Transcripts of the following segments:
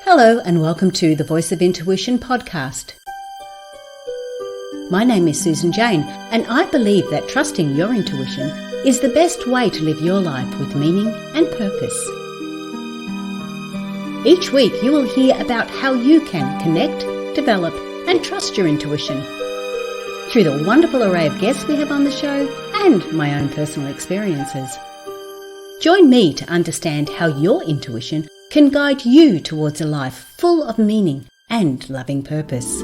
Hello and welcome to the Voice of Intuition podcast. My name is Susan Jane and I believe that trusting your intuition is the best way to live your life with meaning and purpose. Each week you will hear about how you can connect, develop and trust your intuition through the wonderful array of guests we have on the show and my own personal experiences. Join me to understand how your intuition can guide you towards a life full of meaning and loving purpose.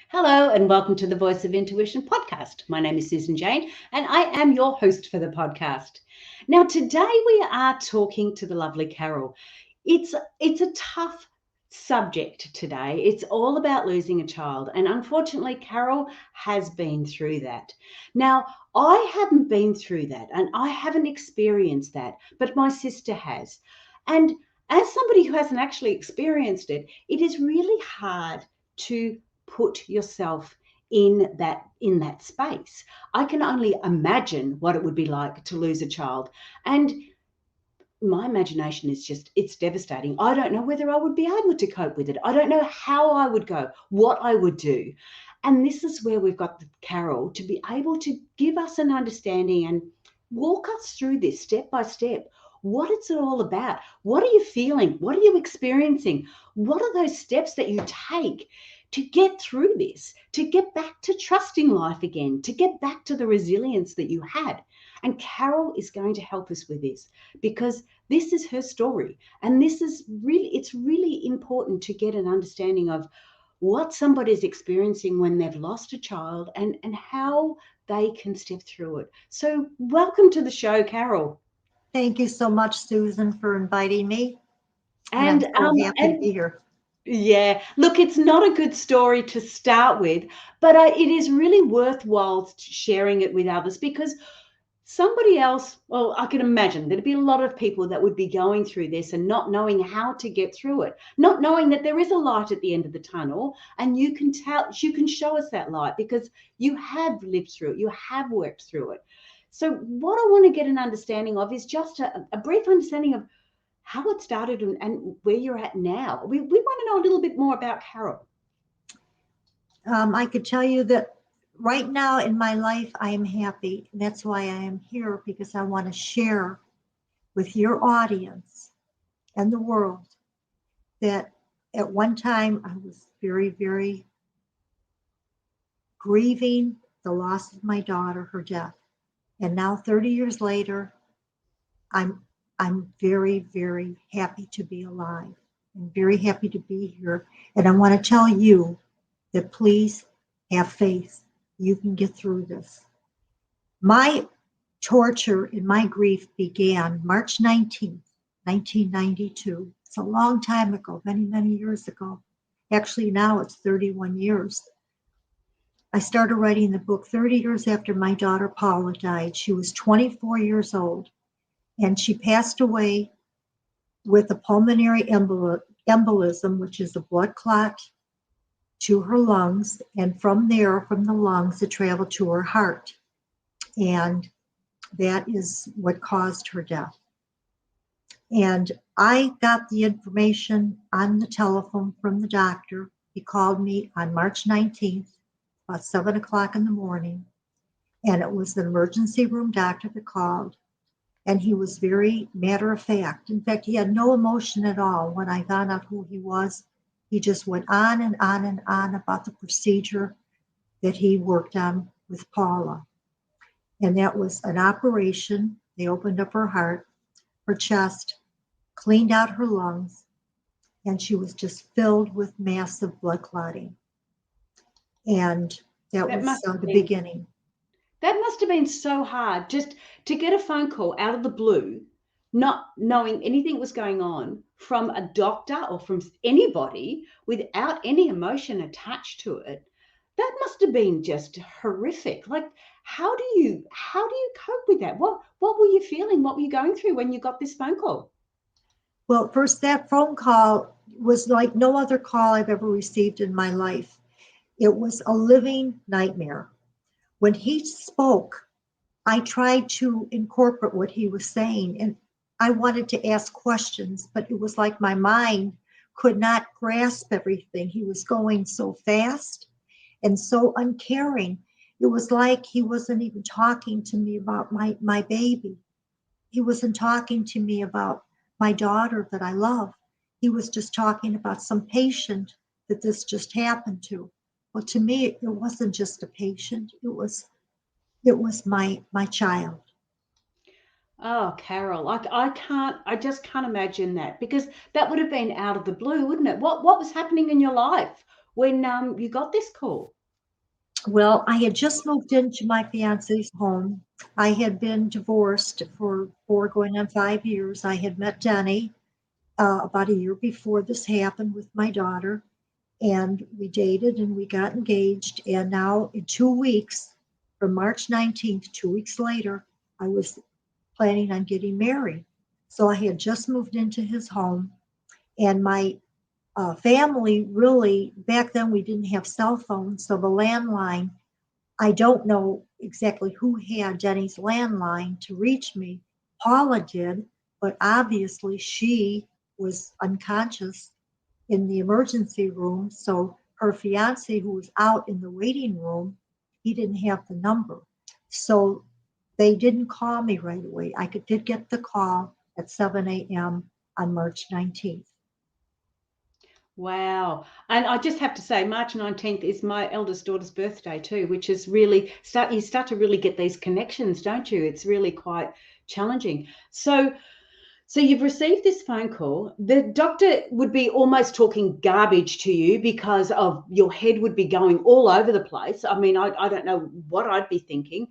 Hello and welcome to the Voice of Intuition podcast. My name is Susan Jane and I am your host for the podcast. Now today we are talking to the lovely Carole. It's a tough subject today. It's all about losing a child, and unfortunately Carole has been through that. Now I haven't been through that and I haven't experienced that, but my sister has. And as somebody who hasn't actually experienced it, it is really hard to put yourself in that space. I can only imagine what it would be like to lose a child, and my imagination is it's devastating. I don't know whether I would be able to cope with it. I don't know how I would go, what I would do. And this is where we've got Carole to be able to give us an understanding and walk us through this step by step. What it's all about. What are you feeling? What are you experiencing? What are those steps that you take to get through this, to get back to trusting life again, to get back to the resilience that you had? And Carole is going to help us with this because this is her story. And it's really important to get an understanding of what somebody's experiencing when they've lost a child and how they can step through it. So welcome to the show, Carole. Thank you so much, Susan, for inviting me. And I'm so happy to be here. Yeah, look, it's not a good story to start with, but it is really worthwhile sharing it with others because somebody else, well, I can imagine there'd be a lot of people that would be going through this and not knowing how to get through it, not knowing that there is a light at the end of the tunnel, and you can show us that light because you have lived through it, you have worked through it. So what I want to get an understanding of is just a brief understanding of how it started and where you're at now. We want to know a little bit more about Carole. I could tell you that right now in my life, I am happy. And that's why I am here, because I want to share with your audience and the world that at one time I was very, very grieving the loss of my daughter, her death. And now 30 years later, I'm very, very happy to be alive. I'm very happy to be here. And I want to tell you that please have faith. You can get through this. My torture and my grief began March 19th, 1992. It's a long time ago, many, many years ago. Actually, now it's 31 years. I started writing the book 30 years after my daughter Paula died. She was 24 years old, and she passed away with a pulmonary embolism, which is a blood clot to her lungs, and from there, from the lungs, it traveled to her heart. And that is what caused her death. And I got the information on the telephone from the doctor. He called me on March 19th, about 7 o'clock in the morning. And it was the emergency room doctor that called. And he was very matter of fact. In fact, he had no emotion at all when I found out who he was. He just went on and on and on about the procedure that he worked on with Paula. And that was an operation. They opened up her heart, her chest, cleaned out her lungs, and she was just filled with massive blood clotting. And that was the beginning. That must have been so hard just to get a phone call out of the blue, not knowing anything was going on, from a doctor or from anybody without any emotion attached to it. That must have been just horrific. Like, how do you cope with that? What were you feeling? What were you going through when you got this phone call? Well, first, that phone call was like no other call I've ever received in my life. It was a living nightmare. When he spoke, I tried to incorporate what he was saying, and I wanted to ask questions, but it was like my mind could not grasp everything. He was going so fast and so uncaring. It was like he wasn't even talking to me about my baby. He wasn't talking to me about my daughter that I love. He was just talking about some patient that this just happened to. Well, to me, it wasn't just a patient. It was my child. Oh, Carol, I just can't imagine that, because that would have been out of the blue, wouldn't it? What was happening in your life when you got this call? Well, I had just moved into my fiance's home. I had been divorced for going on 5 years. I had met Denny about a year before this happened with my daughter, and we dated and we got engaged. And now, in 2 weeks, from March 19th, 2 weeks later, I was planning on getting married. So I had just moved into his home, and my family really, back then we didn't have cell phones, so the landline, I don't know exactly who had Jenny's landline to reach me. Paula did, but obviously she was unconscious in the emergency room. So her fiance, who was out in the waiting room, he didn't have the number. So they didn't call me right away. Did get the call at 7 a.m. on March 19th. Wow. And I just have to say, March 19th is my eldest daughter's birthday too, which is really you start to really get these connections, don't you? It's really quite challenging. So you've received this phone call. The doctor would be almost talking garbage to you because of your head would be going all over the place. I mean, I don't know what I'd be thinking.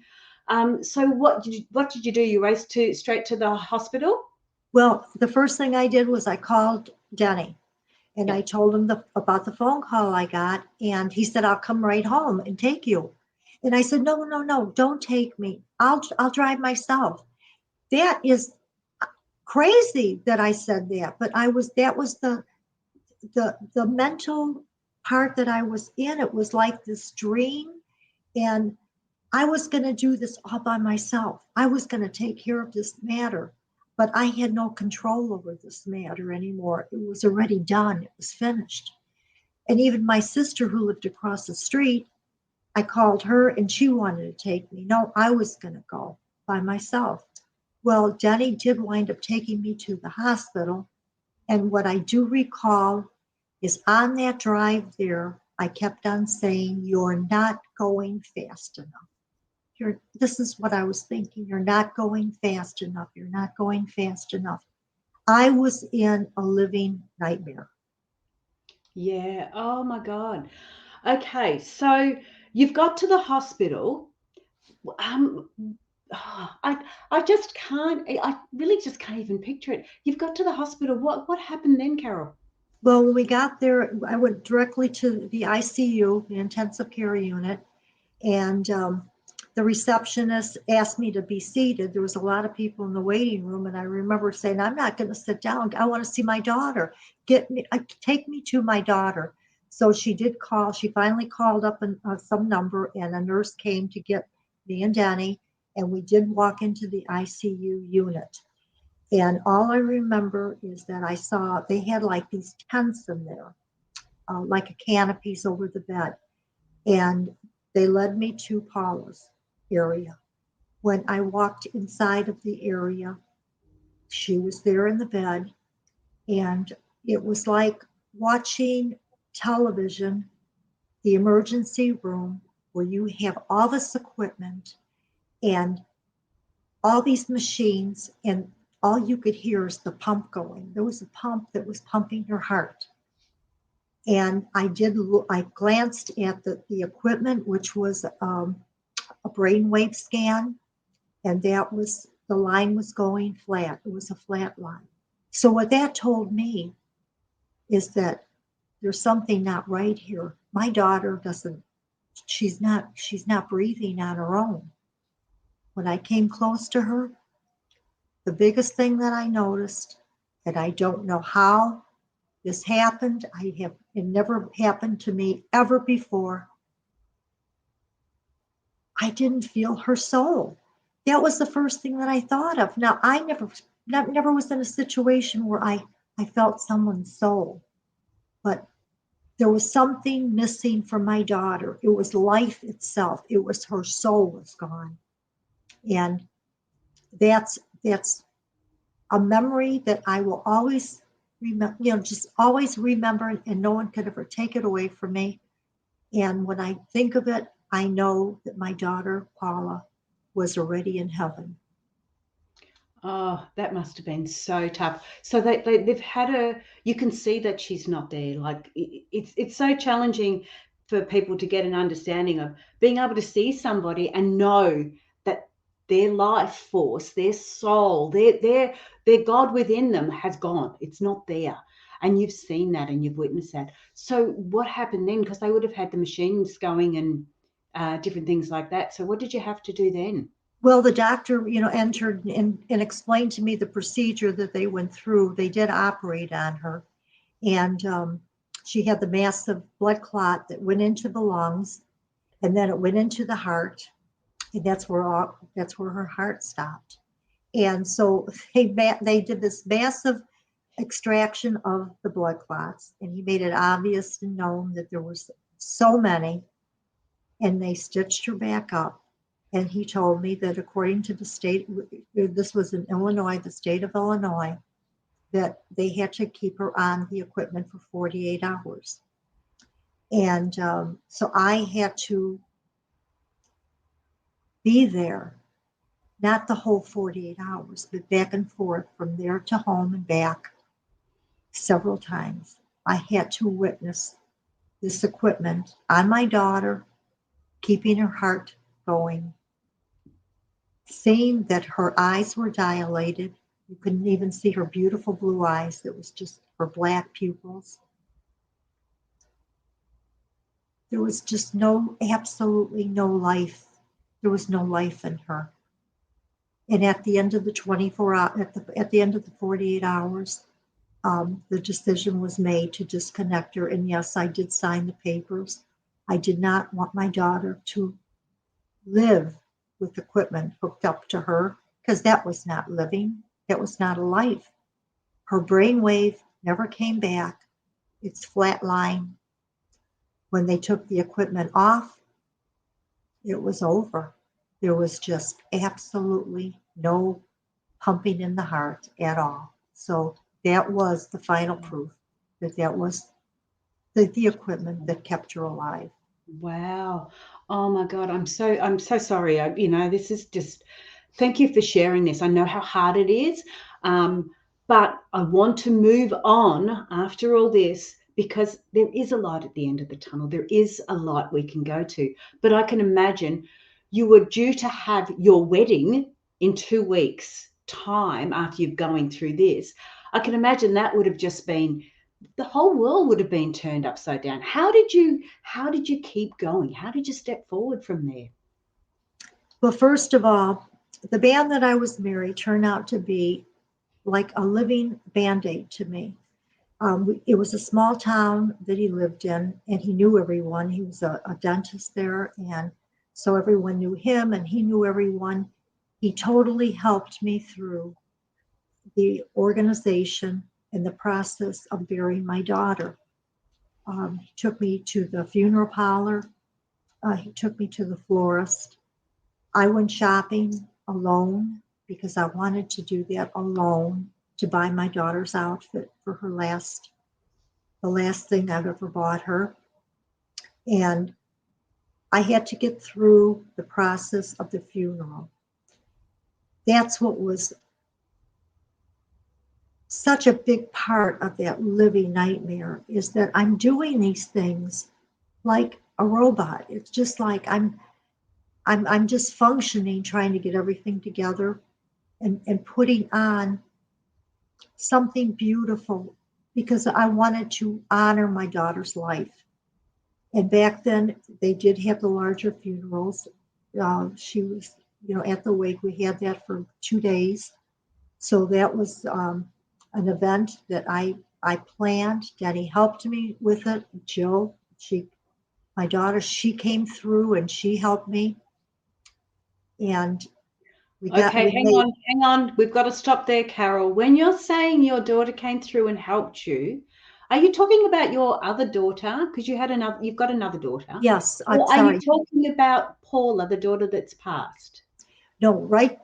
So what did you do? You raced straight to the hospital? Well, the first thing I did was I called Denny and I Yep. told him about the phone call I got. And he said, I'll come right home and take you. And I said, no, no, no, don't take me. I'll drive myself. That is crazy that I said that, but that was the mental part that I was in. It was like this dream, and I was going to do this all by myself. I was going to take care of this matter, but I had no control over this matter anymore. It was already done. It was finished. And even my sister, who lived across the street, I called her and she wanted to take me. No, I was going to go by myself. Well, Jenny did wind up taking me to the hospital. And what I do recall is on that drive there, I kept on saying, you're not going fast enough. This is what I was thinking. You're not going fast enough. You're not going fast enough. I was in a living nightmare. Yeah. Oh my God. Okay. So you've got to the hospital. Um, I just can't. I really just can't even picture it. You've got to the hospital. What happened then, Carol? Well, when we got there, I went directly to the ICU, the intensive care unit, and the receptionist asked me to be seated. There was a lot of people in the waiting room, and I remember saying, I'm not going to sit down. I want to see my daughter. Take me to my daughter. So she did call. She finally called up some number, and a nurse came to get me and Danny, and we did walk into the ICU unit. And all I remember is that I saw they had like these tents in there, like a canopies over the bed. And they led me to Paula's area. When I walked inside of the area, she was there in the bed, and it was like watching television, the emergency room, where you have all this equipment and all these machines, and all you could hear is the pump going. There was a pump that was pumping her heart. And I glanced at the equipment, which was a brainwave scan, and the line was going flat. It was a flat line. So what that told me is that there's something not right here. My daughter she's not breathing on her own. When I came close to her, the biggest thing that I noticed, and I don't know how this happened, it never happened to me ever before. I didn't feel her soul. That was the first thing that I thought of. Now, I never was in a situation where I felt someone's soul, but there was something missing from my daughter. It was life itself. It was her soul was gone. And that's a memory that I will always remember, just always remember, and no one could ever take it away from me. And when I think of it, I know that my daughter, Paula, was already in heaven. Oh, that must have been so tough. So they've had her, you can see that she's not there. Like it's so challenging for people to get an understanding of being able to see somebody and know that their life force, their soul, their God within them has gone. It's not there. And you've seen that and you've witnessed that. So what happened then? Because they would have had the machines going and different things like that. So what did you have to do then? Well, the doctor, entered and explained to me the procedure that they went through. They did operate on her, and she had the massive blood clot that went into the lungs, and then it went into the heart, and that's where her heart stopped. And so they did this massive extraction of the blood clots, and he made it obvious and known that there was so many, and they stitched her back up. And he told me that according to the state, this was in Illinois, the state of Illinois, that they had to keep her on the equipment for 48 hours. And so I had to be there, not the whole 48 hours, but back and forth from there to home and back several times. I had to witness this equipment on my daughter, keeping her heart going, seeing that her eyes were dilated. You couldn't even see her beautiful blue eyes. It was just her black pupils. There was just absolutely no life. There was no life in her. And at the end of the 24 at the end of the 48 hours, the decision was made to disconnect her. And yes, I did sign the papers. I did not want my daughter to live with equipment hooked up to her, because that was not living. That was not a life. Her brainwave never came back. It's flatline. When they took the equipment off, it was over. There was just absolutely no pumping in the heart at all. So that was the final proof that was the equipment that kept her alive. Wow. Oh my God. I'm so sorry. This is just, thank you for sharing this. I know how hard it is. But I want to move on after all this because there is a light at the end of the tunnel. There is a light we can go to. But I can imagine you were due to have your wedding in 2 weeks' time after you're going through this. I can imagine that would have just been, the whole world would have been turned upside down. How did you keep going? How did you step forward from there? Well, first of all, the band that I was married turned out to be like a living band-aid to me. It was a small town that he lived in, and he knew everyone. He was a dentist there, and so everyone knew him, and he knew everyone. He totally helped me through the organization and the process of burying my daughter. He took me to the funeral parlor. He took me to the florist. I went shopping alone because I wanted to do that alone, to buy my daughter's outfit for the last thing I've ever bought her. And I had to get through the process of the funeral. That's what was such a big part of that living nightmare, is that I'm doing these things like a robot. It's just like I'm just functioning, trying to get everything together and putting on something beautiful because I wanted to honor my daughter's life. And back then, they did have the larger funerals. She was, at the wake. We had that for 2 days. So that was an event that I planned. Daddy helped me with it. Jill, my daughter, she came through and she helped me. And we Okay, made, hang on. We've got to stop there, Carole. When you're saying your daughter came through and helped you, are you talking about your other daughter? Because you've got another daughter. yes, I'm Or are you sorry. talking about Paula, the daughter that's passed? No, right.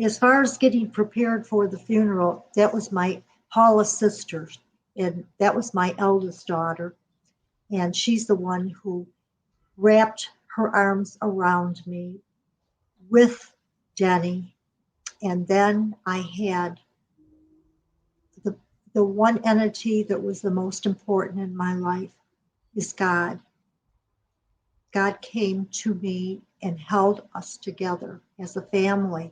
As far as getting prepared for the funeral, that was my Paula's sister, and that was my eldest daughter. And she's the one who wrapped her arms around me with Jenny. And then I had the, the one entity that was the most important in my life is God. God came to me and held us together as a family.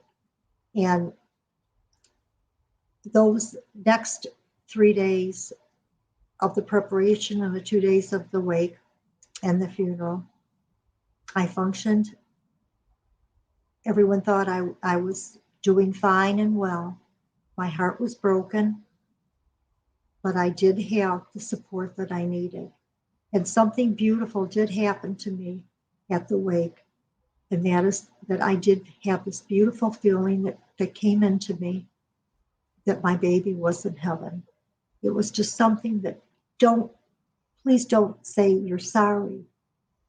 And those next 3 days of the preparation and the 2 days of the wake and the funeral, I functioned. Everyone thought I was doing fine and well. My heart was broken, but I did have the support that I needed. And something beautiful did happen to me at the wake. And that is that I did have this beautiful feeling that came into me that my baby was in heaven. It was just something that please don't say you're sorry.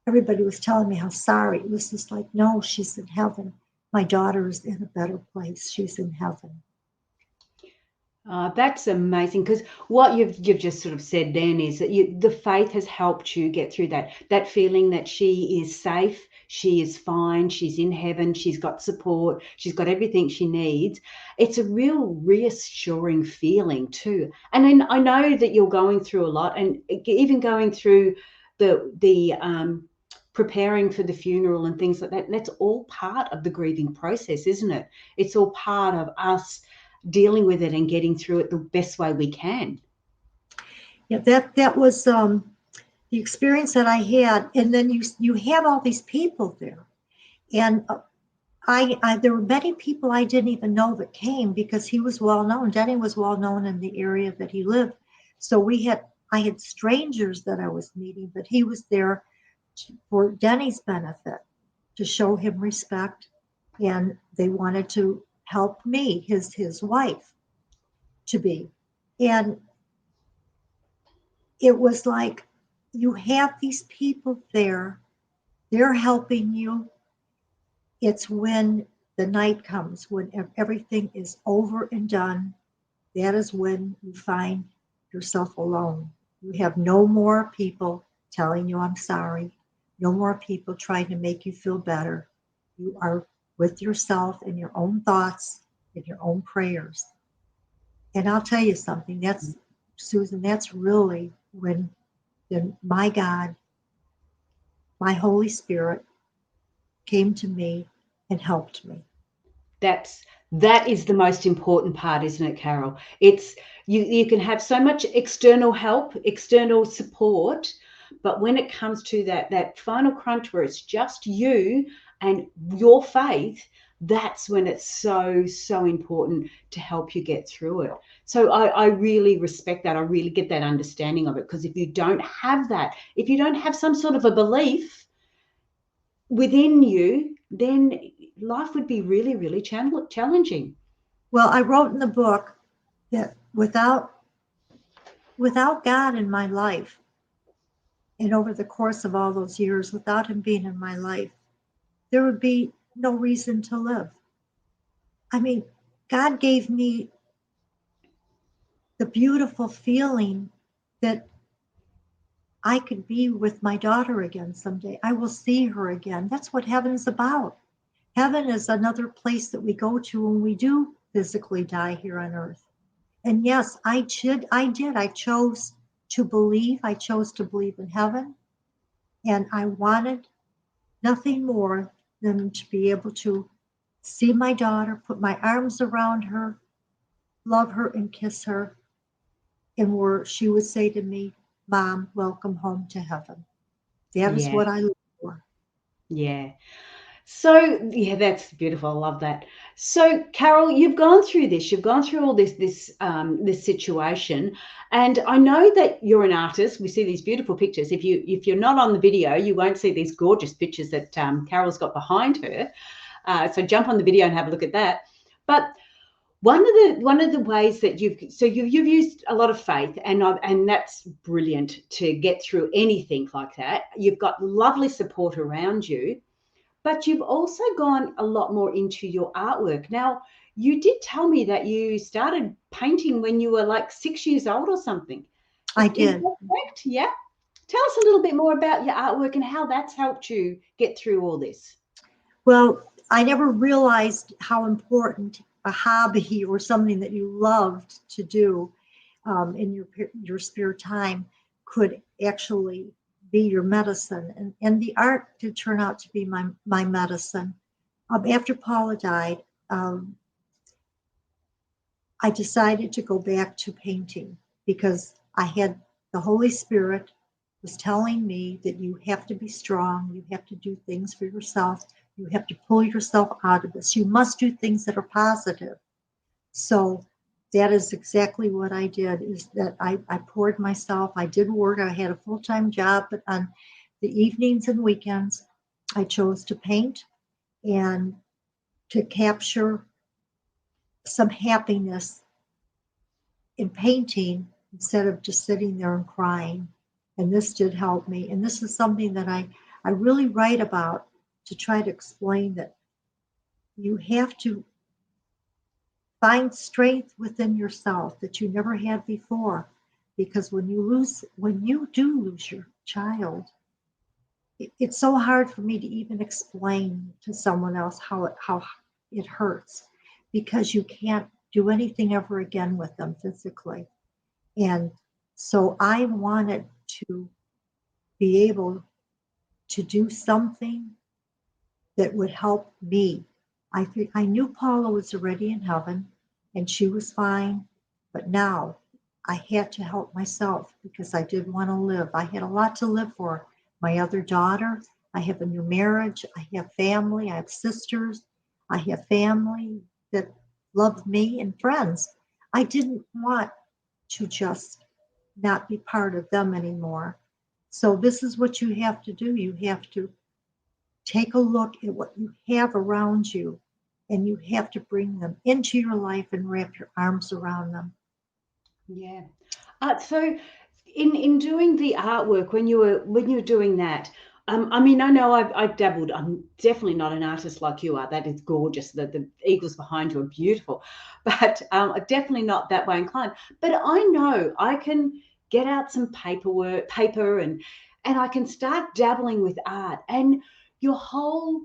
Everybody was telling me how sorry. It was just like, no, she's in heaven. My daughter is in a better place. She's in heaven. That's amazing, because what you've just sort of said then is that the faith has helped you get through that feeling that she is safe, she is fine, she's in heaven, she's got support, she's got everything she needs. It's a real reassuring feeling too. And then I know that you're going through a lot, and even going through the preparing for the funeral and things like that. That's all part of the grieving process, isn't it? It's all part of us dealing with it and getting through it the best way we can. Yeah, that was the experience that I had. And then you have all these people there, and I there were many people I didn't even know that came because he was well known. Denny was well known in the area that he lived. So I had strangers that I was meeting, but he was there for Denny's benefit, to show him respect, and they wanted to help me, his wife, to be. And it was like you have these people there, they're helping you. It's when the night comes, when everything is over and done, that is when you find yourself alone. You have no more people telling you I'm sorry, no more people trying to make you feel better. You are with yourself and your own thoughts and your own prayers. And I'll tell you something, that's, Susan, that's really when my God, my Holy Spirit came to me and helped me. That is the most important part, isn't it, Carole? It's you can have so much external help, external support, but when it comes to that final crunch where it's just you and your faith, that's when it's so important to help you get through it. So I really respect that. I really get that understanding of it, because if you don't have that, if you don't have some sort of a belief within you, then life would be really challenging. Well, I wrote in the book that without God in my life, and over the course of all those years, without him being in my life, there would be no reason to live. I mean, God gave me the beautiful feeling that I could be with my daughter again someday. I will see her again. That's what heaven is about. Heaven is another place that we go to when we do physically die here on earth. And yes, I did. I chose to believe. I chose to believe in heaven. And I wanted nothing more than to be able to see my daughter, put my arms around her, love her, and kiss her. And where she would say to me, Mom, welcome home to heaven. That is Yeah, what I look for. yeah. So yeah, that's beautiful. I love that. So Carole, you've gone through this. You've gone through all this situation, and I know that you're an artist. We see these beautiful pictures. If you're not on the video, you won't see these gorgeous pictures that Carole's got behind her. So jump on the video and have a look at that. But one of the ways that you've used a lot of faith, and that's brilliant to get through anything like that. You've got lovely support around you, but you've also gone a lot more into your artwork. Now, you did tell me that you started painting when you were like 6 years old or something. I Is did. that correct? Yeah. Tell us a little bit more about your artwork and how that's helped you get through all this. Well, I never realized how important a hobby or something that you loved to do in your spare time could actually be your medicine. And the art did turn out to be my medicine. After Paula died, I decided to go back to painting because I had the Holy Spirit was telling me that you have to be strong, you have to do things for yourself, you have to pull yourself out of this. You must do things that are positive. So that is exactly what I did, is that I poured myself. I did work. I had a full-time job, but on the evenings and weekends, I chose to paint and to capture some happiness in painting instead of just sitting there and crying. And this did help me. And this is something that I really write about to try to explain that you have to find strength within yourself that you never had before. Because when you do lose your child, it's so hard for me to even explain to someone else how it hurts, because you can't do anything ever again with them physically. And so I wanted to be able to do something that would help me. I knew Paula was already in heaven and she was fine, but now I had to help myself because I did want to live. I had a lot to live for. My other daughter, I have a new marriage, I have family, I have sisters, I have family that love me and friends. I didn't want to just not be part of them anymore. So this is what you have to do. You have to take a look at what you have around you, and you have to bring them into your life and wrap your arms around them. Yeah. So in doing the artwork, when you were doing that, I mean, I know I've dabbled. I'm definitely not an artist like you are. That is gorgeous. The eagles behind you are beautiful, but definitely not that way inclined. But I know I can get out some paper, and I can start dabbling with art, and your whole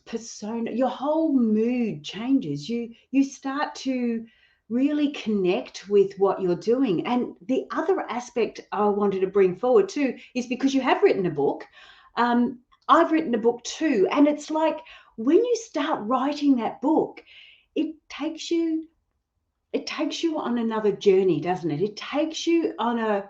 persona, your whole mood changes. You start to really connect with what you're doing. And the other aspect I wanted to bring forward too is because you have written a book. I've written a book too, and it's like when you start writing that book, it takes you on another journey, doesn't it? It takes you on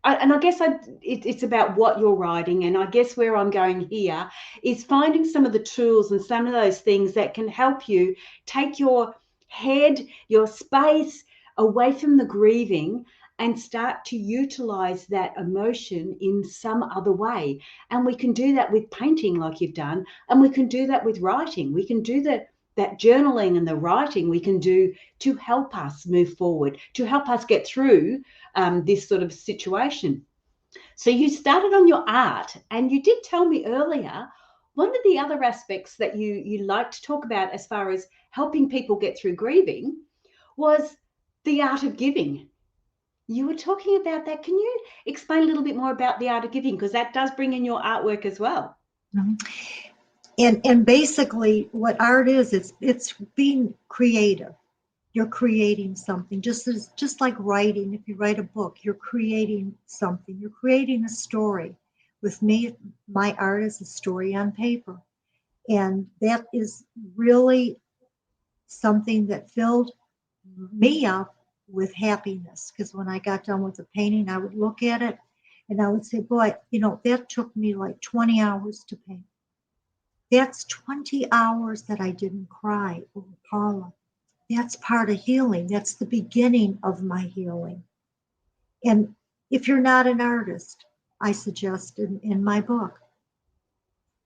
and I guess it's about what you're writing. And I guess where I'm going here is finding some of the tools and some of those things that can help you take your head, your space away from the grieving and start to utilize that emotion in some other way. And we can do that with painting like you've done, and we can do that with writing. We can do that journaling and the writing we can do to help us move forward, to help us get through this sort of situation. So you started on your art, and you did tell me earlier one of the other aspects that you like to talk about as far as helping people get through grieving was the art of giving. You were talking about that. Can you explain a little bit more about the art of giving? Because that does bring in your artwork as well. Mhm. And basically what art is, it's being creative. You're creating something, just like writing. If you write a book, you're creating something. You're creating a story. With me, my art is a story on paper. And that is really something that filled me up with happiness. Because when I got done with the painting, I would look at it and I would say, boy, that took me like 20 hours to paint. That's 20 hours that I didn't cry over Paula. That's part of healing. That's the beginning of my healing. And if you're not an artist, I suggest in my book,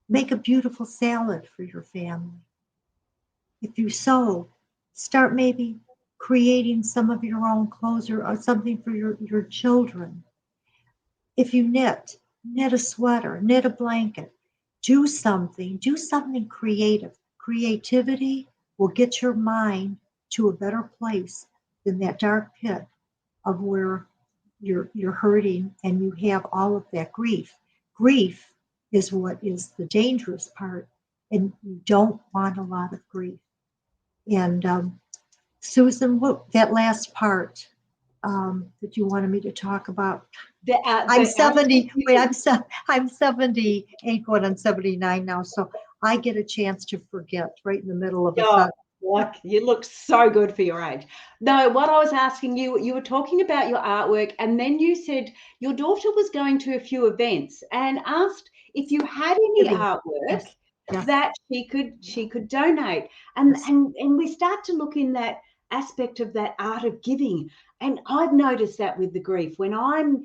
make a beautiful salad for your family. If you sew, start maybe creating some of your own clothes or something for your children. If you knit a sweater, knit a blanket, do something creative. Creativity will get your mind to a better place than that dark pit of where you're hurting and you have all of that grief. Grief is what is the dangerous part, and you don't want a lot of grief. And Susan, what that last part that you wanted me to talk about? I'm The art of 70. Wait, giving. I'm 78 going on 79 now, so I get a chance to forget right in the middle of a Oh, sentence. like you look so good for your age. No, what I was asking you, you were talking about your artwork, and then you said your daughter was going to a few events and asked if you had any Giving. artwork Yes, yes, that she could donate. And yes. and we start to look in that aspect of that art of giving. And I've noticed that with the grief, when I'm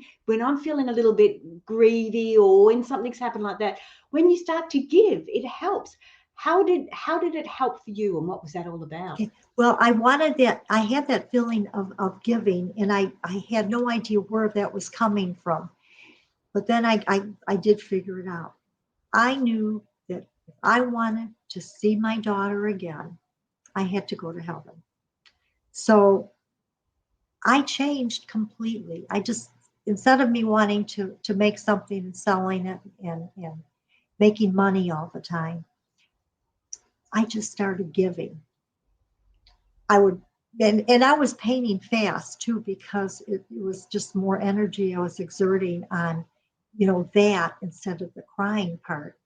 feeling a little bit greedy or when something's happened like that, when you start to give, it helps. How did it help for you, and what was that all about? Okay. Well, I wanted that. I had that feeling of giving, and I had no idea where that was coming from. But then I did figure it out. I knew that if I wanted to see my daughter again, I had to go to heaven. So I changed completely. I just, instead of me wanting to make something and selling it and making money all the time, I just started giving. I would, and I was painting fast too because it was just more energy I was exerting on, that instead of the crying part.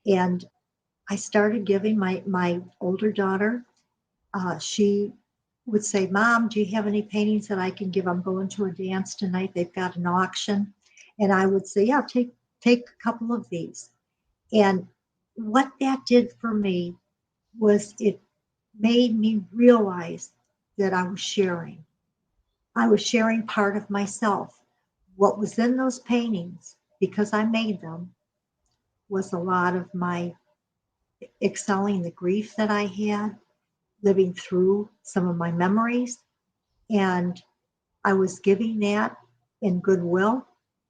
And I started giving my older daughter. She would say, "Mom, do you have any paintings that I can give? I'm going to a dance tonight. They've got an auction." And I would say, "Yeah, take a couple of these." And what that did for me was it made me realize that I was sharing. I was sharing part of myself. What was in those paintings, because I made them, was a lot of my excelling the grief that I had, living through some of my memories. And I was giving that in goodwill,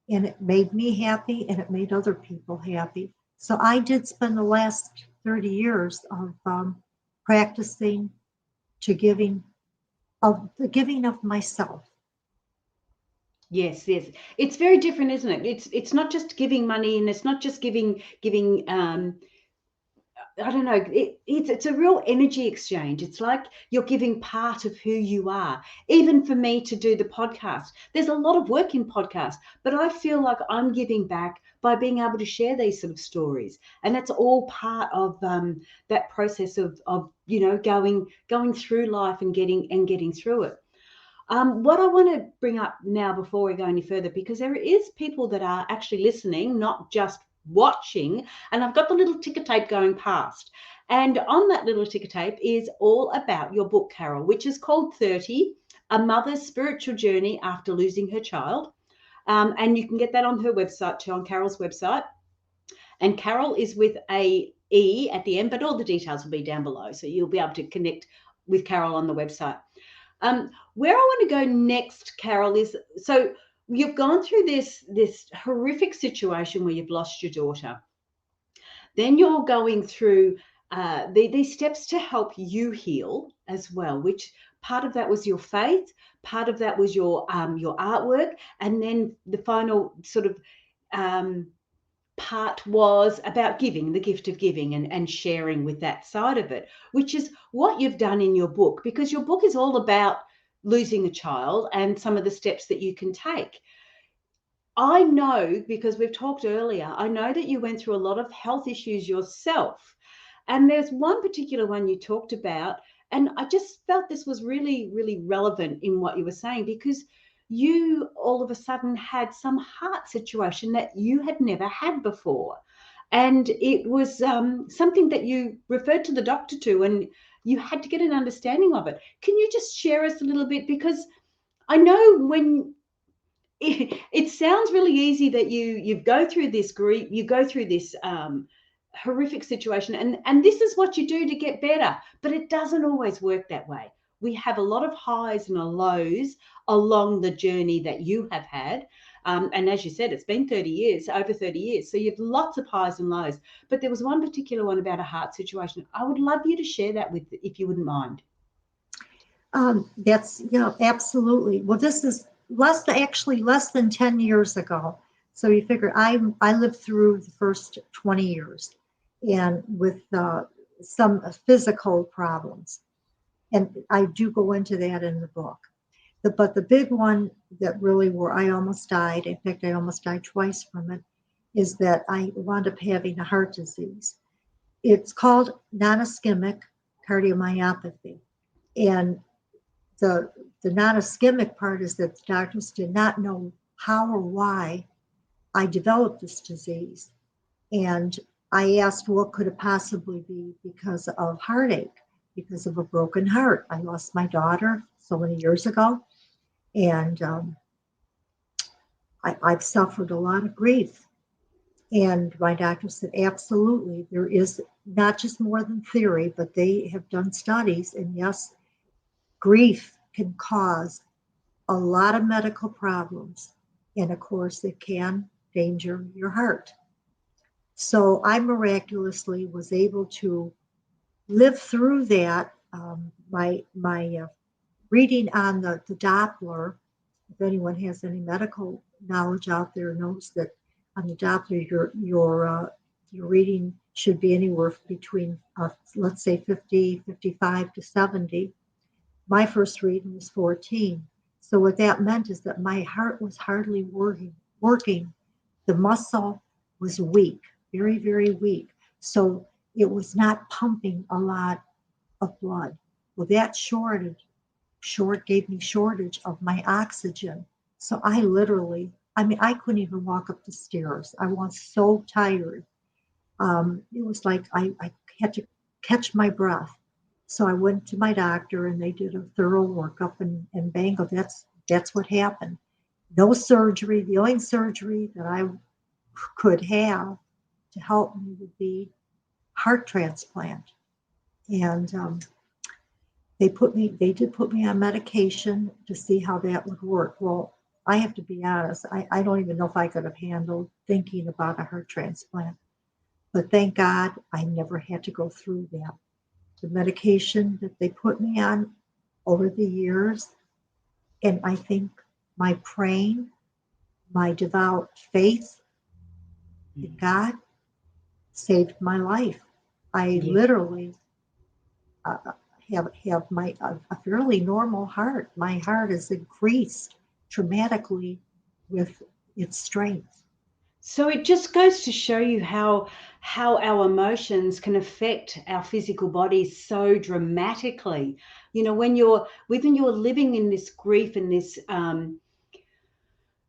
and it made me happy and it made other people happy. So I did spend the last 30 years of practicing to giving of the giving of myself. Yes, yes. It's very different, isn't it? It's not just giving money, and it's not just giving I don't know. It's a real energy exchange. It's like you're giving part of who you are. Even for me to do the podcast, there's a lot of work in podcast, but I feel like I'm giving back by being able to share these sort of stories, and that's all part of that process of going through life and getting through it. What I want to bring up now before we go any further, because there is people that are actually listening, not just watching, and I've got the little ticker tape going past. And on that little ticker tape is all about your book, Carole, which is called 30, A Mother's Spiritual Journey After Losing Her Child. And you can get that on her website too, on Carole's website. And Carole is with a E at the end, but all the details will be down below. So you'll be able to connect with Carole on the website. Where I want to go next, Carole, is so you've gone through this horrific situation where you've lost your daughter. Then you're going through these steps to help you heal as well, which part of that was your faith, part of that was your artwork, and then the final sort of um, part was about giving, the gift of giving and sharing with that side of it, which is what you've done in your book, because your book is all about losing a child and some of the steps that you can take. I know, because we've talked earlier, I know that you went through a lot of health issues yourself. And there's one particular one you talked about, and I just felt this was really, really relevant in what you were saying, because you all of a sudden had some heart situation that you had never had before. And it was something that you referred to the doctor to, and you had to get an understanding of it. Can you just share us a little bit? Because I know when it sounds really easy that you go through this grief, you go through this horrific situation, and this is what you do to get better, but it doesn't always work that way. We have a lot of highs and lows along the journey that you have had. And as you said, it's been 30 years, over 30 years. So you have lots of highs and lows. But there was one particular one about a heart situation. I would love you to share that with, if you wouldn't mind. That's, absolutely. Well, this is less than 10 years ago. So you figure I lived through the first 20 years and with some physical problems. And I do go into that in the book. But the big one that really where I almost died, in fact, I almost died twice from it, is that I wound up having a heart disease. It's called non-ischemic cardiomyopathy. And the non-ischemic part is that the doctors did not know how or why I developed this disease. And I asked what could it possibly be because of heartache, because of a broken heart. I lost my daughter so many years ago. And I've suffered a lot of grief. And my doctor said, absolutely, there is not just more than theory, but they have done studies. And yes, grief can cause a lot of medical problems. And of course, it can danger your heart. So I miraculously was able to live through that. My reading on the Doppler, if anyone has any medical knowledge out there, knows that on the Doppler, your reading should be anywhere between, let's say, 50, 55 to 70. My first reading was 14. So what that meant is that my heart was hardly working. The muscle was weak, very, very weak. So it was not pumping a lot of blood. Well, that gave me shortage of my oxygen. So I couldn't even walk up the stairs. I was so tired. It was like I had to catch my breath. So I went to my doctor and they did a thorough workup and bango, that's what happened. No surgery. The only surgery that I could have to help me would be heart transplant. And they did put me on medication to see how that would work. Well, I have to be honest, I don't even know if I could have handled thinking about a heart transplant. But thank God I never had to go through that. The medication that they put me on over the years, and I think my praying, my devout faith in God saved my life. I literally have a fairly normal heart. My heart is increased dramatically with its strength. So it just goes to show you how our emotions can affect our physical bodies so dramatically. When you're living in this grief and this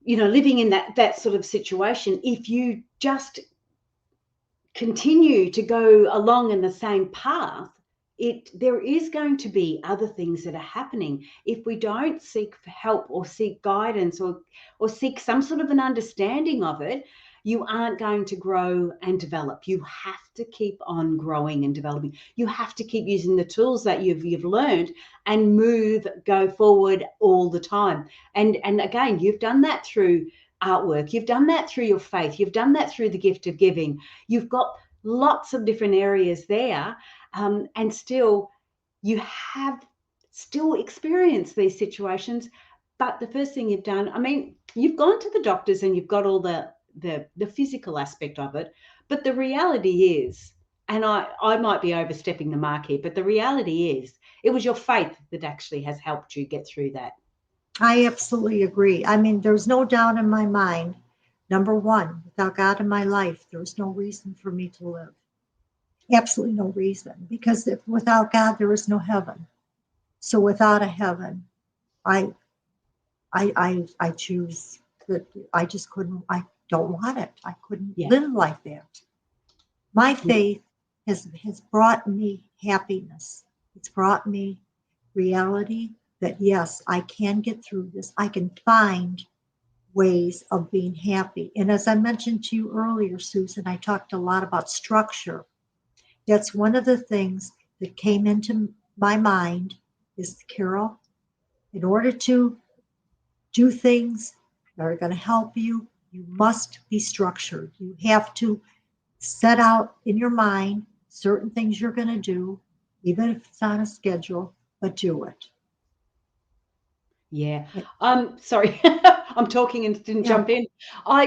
living in that sort of situation, if you just continue to go along in the same path, there is going to be other things that are happening. If we don't seek help or seek guidance or seek some sort of an understanding of it, you aren't going to grow and develop. You have to keep on growing and developing. You have to keep using the tools that you've learned and go forward all the time. And again, you've done that through artwork. You've done that through your faith. You've done that through the gift of giving. You've got lots of different areas there. And still, you have still experienced these situations. But the first thing you've done, you've gone to the doctors and you've got all the physical aspect of it. But the reality is, and I might be overstepping the mark here, but the reality is it was your faith that actually has helped you get through that. I absolutely agree. There's no doubt in my mind. Number one, without God in my life, there's no reason for me to live. Absolutely no reason. Because without God, there is no heaven. So without a heaven, I choose that I just couldn't. I don't want it. I couldn't live like that. My faith has brought me happiness. It's brought me reality that yes, I can get through this. I can find ways of being happy. And as I mentioned to you earlier, Susan, I talked a lot about structure. That's one of the things that came into my mind is, Carole, in order to do things that are going to help you, you must be structured. You have to set out in your mind certain things you're going to do, even if it's on a schedule, but do it. Yeah. It- Sorry, I'm talking and didn't yeah. jump in.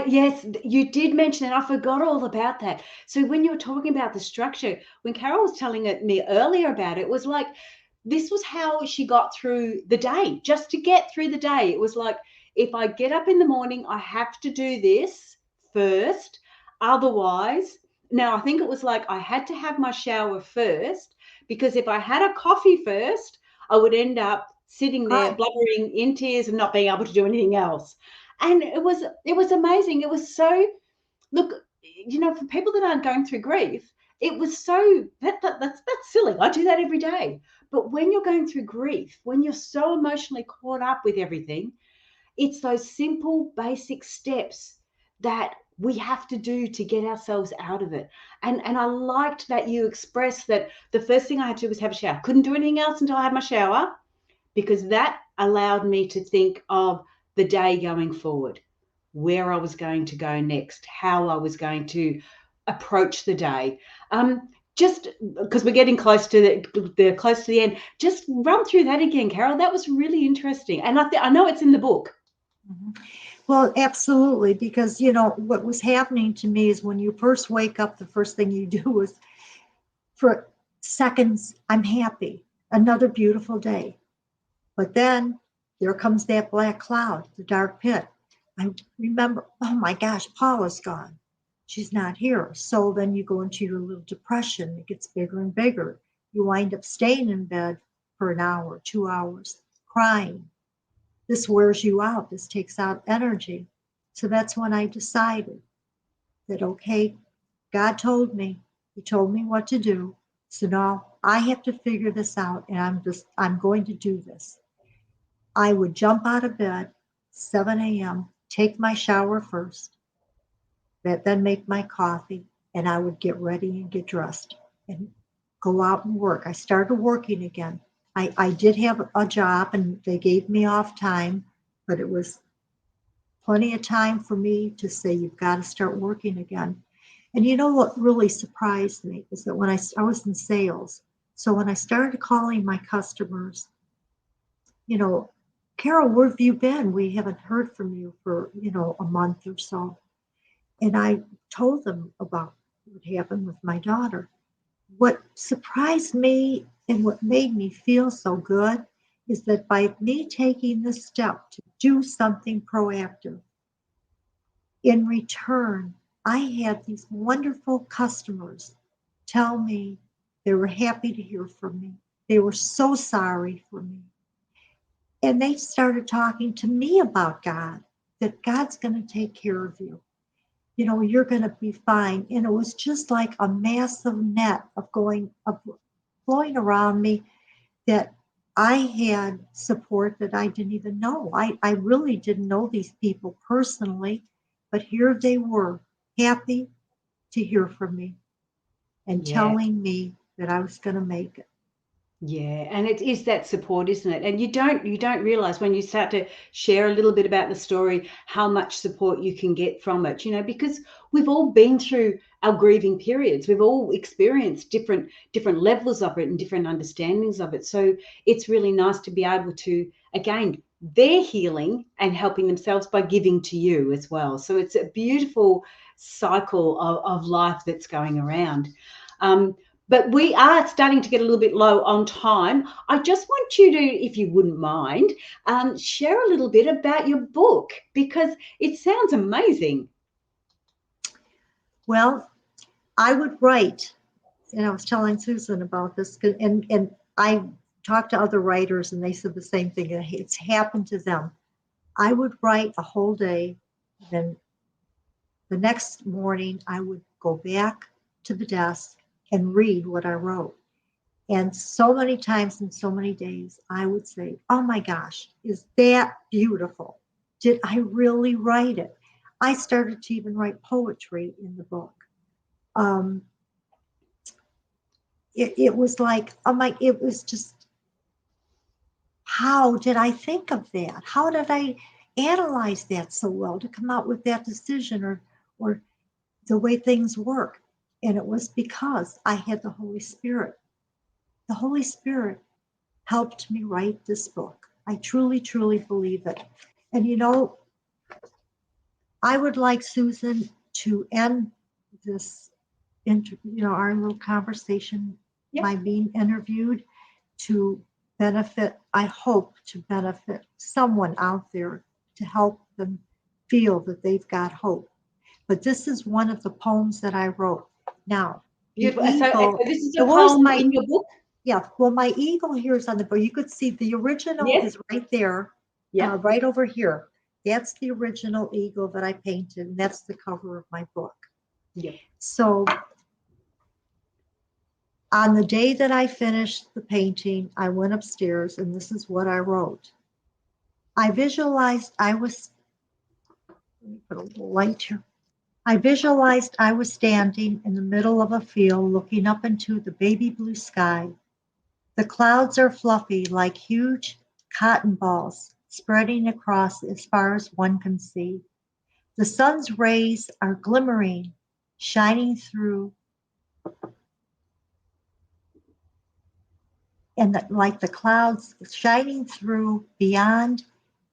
Yes, you did mention it. I forgot all about that. So when you were talking about the structure, when Carole was telling me earlier about it, it was like this was how she got through the day. Just to get through the day, it was like if I get up in the morning, I have to do this first. Otherwise, now I think it was like I had to have my shower first because if I had a coffee first, I would end up sitting there Cry. blubbering in tears and not being able to do anything else. And it was amazing. It was so look, for people that aren't going through grief, it was so that's silly. I do that every day. But when you're going through grief, when you're so emotionally caught up with everything, it's those simple basic steps that we have to do to get ourselves out of it. And I liked that you expressed that the first thing I had to do was have a shower. Couldn't do anything else until I had my shower because that allowed me to think of the day going forward, where I was going to go next, how I was going to approach the day. Just because we're getting close to the end, just run through that again, Carole. That was really interesting, and I know it's in the book. Mhm. Well, absolutely, because what was happening to me is when you first wake up, the first thing you do is for seconds, I'm happy, another beautiful day. But then there comes that black cloud, the dark pit. I remember, oh my gosh, Paula's gone. She's not here. So then you go into your little depression. It gets bigger and bigger. You wind up staying in bed for an hour, 2 hours, crying. This wears you out. This takes out energy. So that's when I decided that, okay, God told me, He told me what to do. So now I have to figure this out and I'm going to do this. I would jump out of bed 7 a.m., take my shower first, then make my coffee, and I would get ready and get dressed and go out and work. I started working again. I did have a job and they gave me off time, but it was plenty of time for me to say, you've got to start working again. And you know what really surprised me is that when I was in sales, so when I started calling my customers, you know, Carole, where have you been? We haven't heard from you for, a month or so. And I told them about what happened with my daughter. What surprised me and what made me feel so good is that by me taking this step to do something proactive, in return, I had these wonderful customers tell me they were happy to hear from me. They were so sorry for me. And they started talking to me about God, that God's going to take care of you. You're going to be fine. And it was just like a massive net of flowing around me that I had support that I didn't even know. I really didn't know these people personally, but here they were, happy to hear from me and Yeah. telling me that I was going to make it. Yeah, and it is that support, isn't it? And you don't realize when you start to share a little bit about the story how much support you can get from it, because we've all been through our grieving periods. We've all experienced different levels of it and different understandings of it. So it's really nice to be able to, again, they're healing and helping themselves by giving to you as well. So it's a beautiful cycle of life that's going around. But we are starting to get a little bit low on time. I just want you to, if you wouldn't mind, share a little bit about your book because it sounds amazing. Well, I would write, and I was telling Susan about this, and I talked to other writers, and they said the same thing. It's happened to them. I would write a whole day, then the next morning I would go back to the desk and read what I wrote. And so many times in so many days, I would say, oh my gosh, is that beautiful? did I really write it? I started to even write poetry in the book. Um, it was like, oh my, it was just, how did I think of that? How did I analyze that so well to come out with that decision, or the way things work? And it was because I had the Holy Spirit. The Holy Spirit helped me write this book. I truly, truly believe it. And I would like Susan to end this, our little conversation, Yep. by being interviewed, to benefit, I hope to benefit someone out there, to help them feel that they've got hope. But this is one of the poems that I wrote. Now, the Beautiful. So eagle, this is the a where's poem my, in your book? yeah, well, my eagle here is on the book. You could see the original Yes. is right there, Yep. right over here. That's the original eagle that I painted, and that's the cover of my book. Yep. So on the day that I finished the painting, I went upstairs, and this is what I wrote. I visualized I was, let me put a little light here. I visualized I was standing in the middle of a field looking up into the baby blue sky. The clouds are fluffy like huge cotton balls spreading across as far as one can see. The sun's rays are glimmering, shining through, and like the clouds shining through, beyond,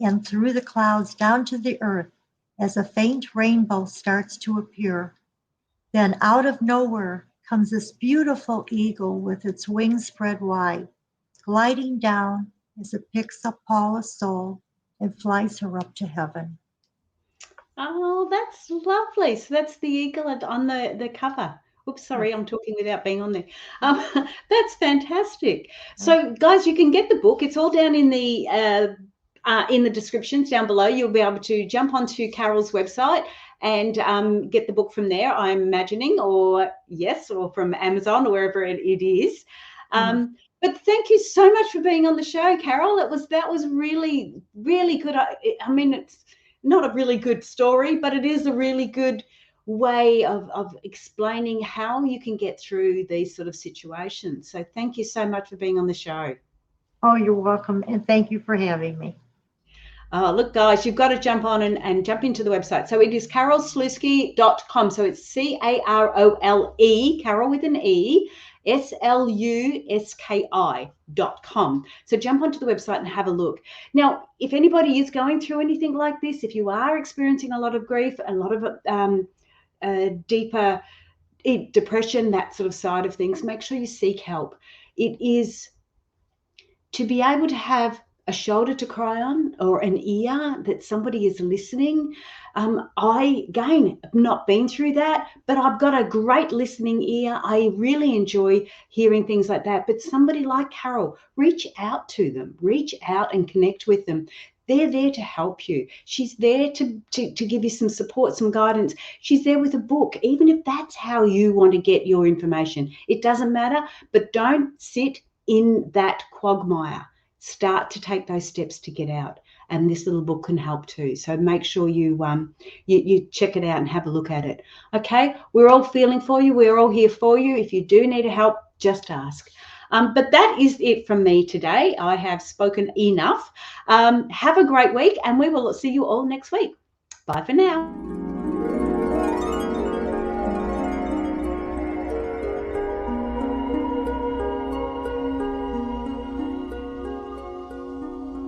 and through the clouds down to the earth as a faint rainbow starts to appear. Then out of nowhere comes this beautiful eagle with its wings spread wide, gliding down as it picks up Paula's soul and flies her up to heaven. Oh, that's lovely. So that's the eagle on the cover. Oops, sorry, I'm talking without being on there. That's fantastic. So, guys, you can get the book. It's all down in the descriptions down below. You'll be able to jump onto Carole's website and get the book from there, I'm imagining, or from Amazon or wherever it is. But thank you so much for being on the show, Carole. That was really, really good. I mean, it's not a really good story, but it is a really good way of explaining how you can get through these sort of situations. So thank you so much for being on the show. Oh, you're welcome, and thank you for having me. Look, guys, you've got to jump on and jump into the website. So it is carolesluski.com. So it's Carole, Carole with an E, SLUSKI.com. So jump onto the website and have a look. Now, if anybody is going through anything like this, if you are experiencing a lot of grief, a lot of deeper depression, that sort of side of things, make sure you seek help. It is to be able to have a shoulder to cry on or an ear that somebody is listening. I, again, have not been through that, but I've got a great listening ear. I really enjoy hearing things like that. But somebody like Carole, reach out to them, reach out and connect with them. They're there to help you. She's there to give you some support, some guidance. She's there with a book, even if that's how you want to get your information. It doesn't matter, but don't sit in that quagmire. Start to take those steps to get out, and this little book can help too. So make sure you check it out and have a look at it. Okay, we're all feeling for you. We're all here for you. If you do need help, just ask. But that is it from me today. I have spoken enough. Have a great week, and we will see you all next week. Bye for now.